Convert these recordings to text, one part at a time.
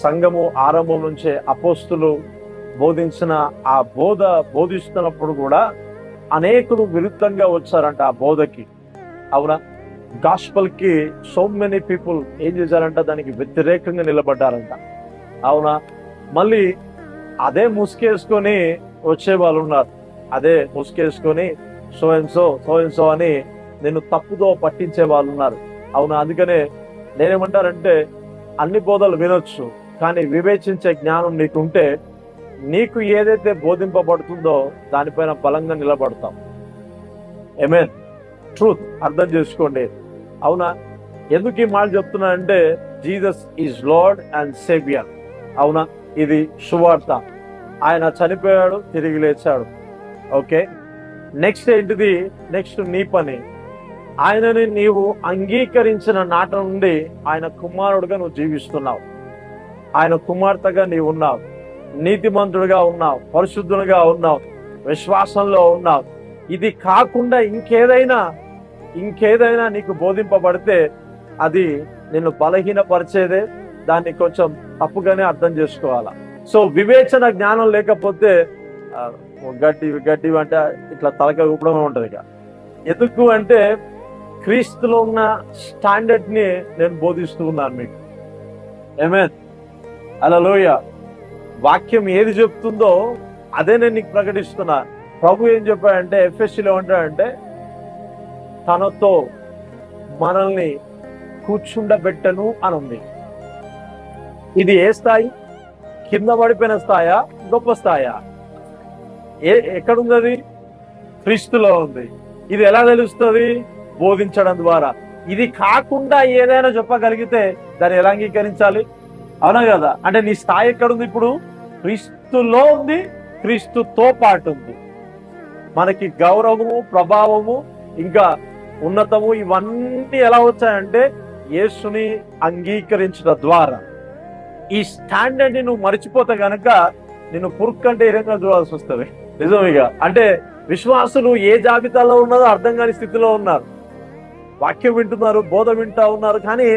సంఘము ఆరంభం నుంచే అపోస్తులు బోధించిన ఆ బోధిస్తున్నప్పుడు కూడా అనేకులు విరుద్ధంగా వచ్చారంట ఆ బోధకి. అవునా? గాస్పల్ కి సో మెనీ పీపుల్ ఏం చేశారంట, దానికి వ్యతిరేకంగా నిలబడ్డారంట. అవునా? మళ్ళీ అదే ముసుకేసుకొని వచ్చే వాళ్ళు ఉన్నారు. అదే ముసుకేసుకొని సో అండ్ సో అని నేను తప్పుదో పట్టించే వాళ్ళు ఉన్నారు. అవునా? అందుకనే నేనేమంటారంటే అన్ని బోధలు వినొచ్చు, కానీ వివేచించే జ్ఞానం నీకుంటే నీకు ఏదైతే బోధింపబడుతుందో దానిపైన బలంగా నిలబడతాం. ఆమేన్. ట్రూత్ అర్థం చేసుకోండి. అవునా? ఎందుకు ఈ మాట చెప్తున్నా అంటే Jesus is lord and saviour. అవునా? ఇది సువార్త. ఆయన చనిపోయాడు, తిరిగి లేచాడు. ఓకే, నెక్స్ట్ ఏంటిది? నెక్స్ట్ నీ పని. ఆయనని నీవు అంగీకరించిన నాట నుండి ఆయన కుమారుడుగా నువ్వు జీవిస్తున్నావు. ఆయన కుమార్తెగా నీవు ఉన్నావు, నీతిమంతుడుగా ఉన్నావు, పరిశుద్ధునిగా ఉన్నావు, విశ్వాసంలో ఉన్నావు. ఇది కాకుండా ఇంకేదైనా నీకు బోధింపబడితే అది నిన్ను బలహీనపరిచేదే. దాన్ని కొంచెం తప్పుగానే అర్థం చేసుకోవాలా. సో వివేచన జ్ఞానం లేకపోతే గడ్డి అంటే ఇట్లా తలక ఊపడం ఉంటది. ఇక ఎందుకు అంటే క్రీస్తులో ఉన్న స్టాండర్డ్ ని నేను బోధిస్తూ ఉన్నాను మీకు. ఆమేన్. హల్లెలూయా. వాక్యం ఏది చెప్తుందో అదే నేను నీకు ప్రకటిస్తున్నా. ప్రభు ఏం చెప్పాడంటే ఎఫెసీలో ఏమంటాడంటే తనతో మనల్ని కూర్చుండబెట్టను అని ఉంది. ఇది ఏ స్థాయి? కింద పడిపోయిన స్థాయా, గొప్ప స్థాయా? ఎక్కడుంది అది? క్రీస్తులో ఉంది. ఇది ఎలా తెలుస్తుంది? బోధించడం ద్వారా. ఇది కాకుండా ఏదైనా చెప్పగలిగితే దాన్ని ఎలా అంగీకరించాలి? అవునా కదా? అంటే నీ స్థాయి ఎక్కడుంది ఇప్పుడు? క్రీస్తులో ఉంది, క్రీస్తుతో పాటు ఉంది. మనకి గౌరవము, ప్రభావము, ఇంకా ఉన్నతము ఇవన్నీ ఎలా వచ్చాయంటే యేసుని అంగీకరించడం ద్వారా. ఈ స్టాండర్డ్ ని నువ్వు మర్చిపోతే గనక నిన్ను పురుక్కంటే ఇరంగా చూడాల్సి వస్తుంది. నిజమేగా? అంటే విశ్వాసులు ఏ జాబితాలో ఉన్నదో అర్థం కాని స్థితిలో ఉన్నారు. వాక్యం వింటున్నారు, బోధ వింటా ఉన్నారు, కానీ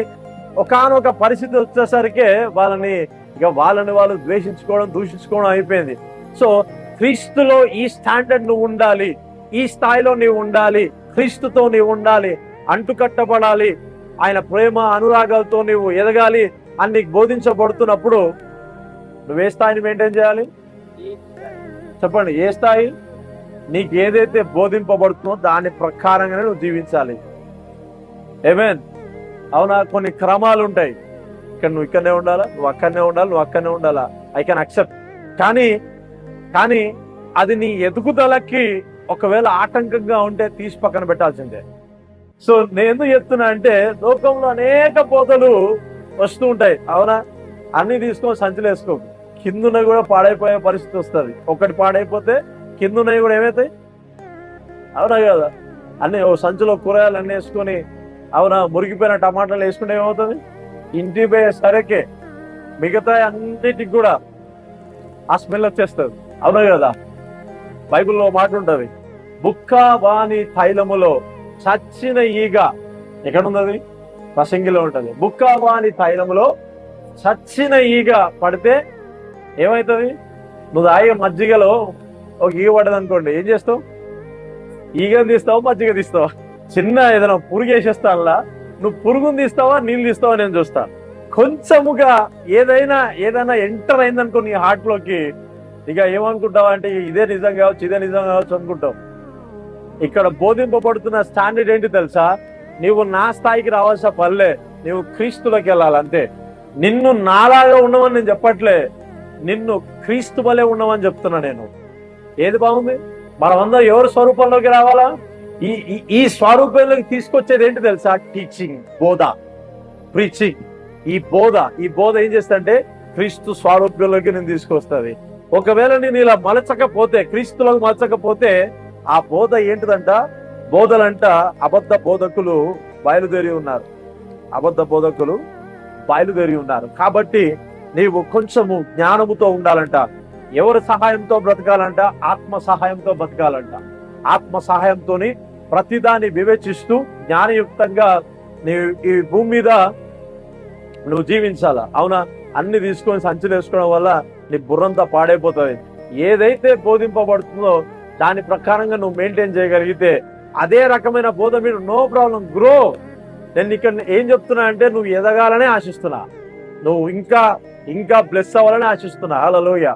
ఒకానొక పరిస్థితి వచ్చేసరికి వాళ్ళని వాళ్ళు ద్వేషించుకోవడం, దూషించుకోవడం అయిపోయింది. సో క్రీస్తులో ఈ స్టాండర్డ్ నువ్వు ఉండాలి, ఈ స్థాయిలో నీవు ఉండాలి, క్రీస్తుతో నీవు ఉండాలి, అంటుకట్టబడాలి, ఆయన ప్రేమ అనురాగాలతో నీవు ఎదగాలి అని నీకు బోధించబడుతున్నప్పుడు నువ్వే స్థాయిని మెయింటైన్ చేయాలి? చెప్పండి, ఏ స్థాయి? నీకు ఏదైతే బోధింపబడుతుందో దాని ప్రకారంగానే నువ్వు జీవించాలి. ఆమేన్. అవునా? కొన్ని క్రమాలు ఉంటాయి. నువ్వు ఇక్కడనే ఉండాలా, నువ్వు అక్కడనే ఉండాలా. I can accept. కానీ అది నీ ఎదుగుదలకి ఒకవేళ ఆటంకంగా ఉంటే తీసి పక్కన పెట్టాల్సిందే. సో నేను ఎందుకు చెప్తున్నా అంటే లోకంలో అనేక బోధలు వస్తూ ఉంటాయి. అవునా? అన్ని తీసుకొని సంచులు వేసుకో, కిందున్నవి కూడా పాడైపోయే పరిస్థితి వస్తుంది. ఒకటి పాడైపోతే కిందున్నవి కూడా ఏమవుతాయి? అవునా కదా? అన్ని ఓ సంచులో కూరగాయలు అన్ని వేసుకొని, అవునా, మురిగిపోయిన టమాటాలు వేసుకుంటే ఏమవుతుంది? ఇంటికి పోయే సరేకే మిగతా అన్నిటికి కూడా ఆ స్మెల్ వచ్చేస్తుంది. అవునా కదా? బైబిల్లో మాట ఉంటది, బుక్క వాని తైలములో చచ్చిన ఈగ. ఎక్కడున్నది? ప్రసంగిలో ఉంటది. బుక్క వాని తైలములో చచ్చిన ఈగ పడితే ఏమవుతుంది? నువ్వు తాగే మజ్జిగలో ఒక ఈగ పడ్డది అనుకోండి, ఏం చేస్తావు? ఈగను తీస్తావా, మజ్జిగ తీస్తావా? చిన్న ఏదైనా పురుగు వేసేస్తానులా, నువ్వు పురుగుని తీస్తావా, నీళ్ళు తీస్తావా? నేను చూస్తా. కొంచెముగా ఏదైనా ఎంటర్ అయిందనుకో నీ హార్ట్ లోకి, ఇక ఏమనుకుంటావు అంటే ఇదే నిజం కావచ్చు అనుకుంటావు. ఇక్కడ బోధింపబడుతున్న స్టాండర్డ్ ఏంటి తెలుసా? నీవు నా స్థాయికి రావాల్సిన పనిలే, నీవు క్రీస్తులోకి వెళ్ళాలి అంతే. నిన్ను నాలాగా ఉండమని నేను చెప్పట్లే, నిన్ను క్రీస్తు వలె ఉండమని చెప్తున్నా నేను. ఏది బాగుంది? మనమందరం ఎవరి స్వరూపంలోకి రావాలా? ఈ స్వరూపంలోకి తీసుకొచ్చేది ఏంటి తెలుసా? టీచింగ్, బోధ, ప్రీచింగ్. ఈ బోధ ఏం చేస్తంటే క్రీస్తు స్వరూపంలోకి నేను తీసుకొస్తుంది. ఒకవేళ నేను ఇలా మలచకపోతే, క్రీస్తులోకి మలచకపోతే ఆ బోధ ఏంటిదంట? బోధలంట అబద్ధ బోధకులు బయలుదేరి ఉన్నారు. కాబట్టి నీవు కొంచెము జ్ఞానముతో ఉండాలంట. ఎవరి సహాయంతో బ్రతకాలంట? ఆత్మ సహాయంతో బ్రతకాలంట. ఆత్మ సహాయంతోని ప్రతిదాన్ని వివేచిస్తూ జ్ఞానయుక్తంగా నీవు ఈ భూమి మీద నువ్వు జీవించాలా. అవునా? అన్ని తీసుకొని సంచులు వేసుకోవడం వల్ల నీ బుర్రంతా పాడైపోతుంది. ఏదైతే బోధింపబడుతుందో దాని ప్రకారంగా నువ్వు మెయింటైన్ చేయగలిగితే అదే రకమైన బోధ మీరు నో ప్రాబ్లం గ్రో. నేను ఇక్కడ ఏం చెప్తున్నా అంటే నువ్వు ఎదగాలనే ఆశిస్తున్నా, నువ్వు ఇంకా ఇంకా బ్లెస్ అవ్వాలని ఆశిస్తున్నా. హల్లెలూయా.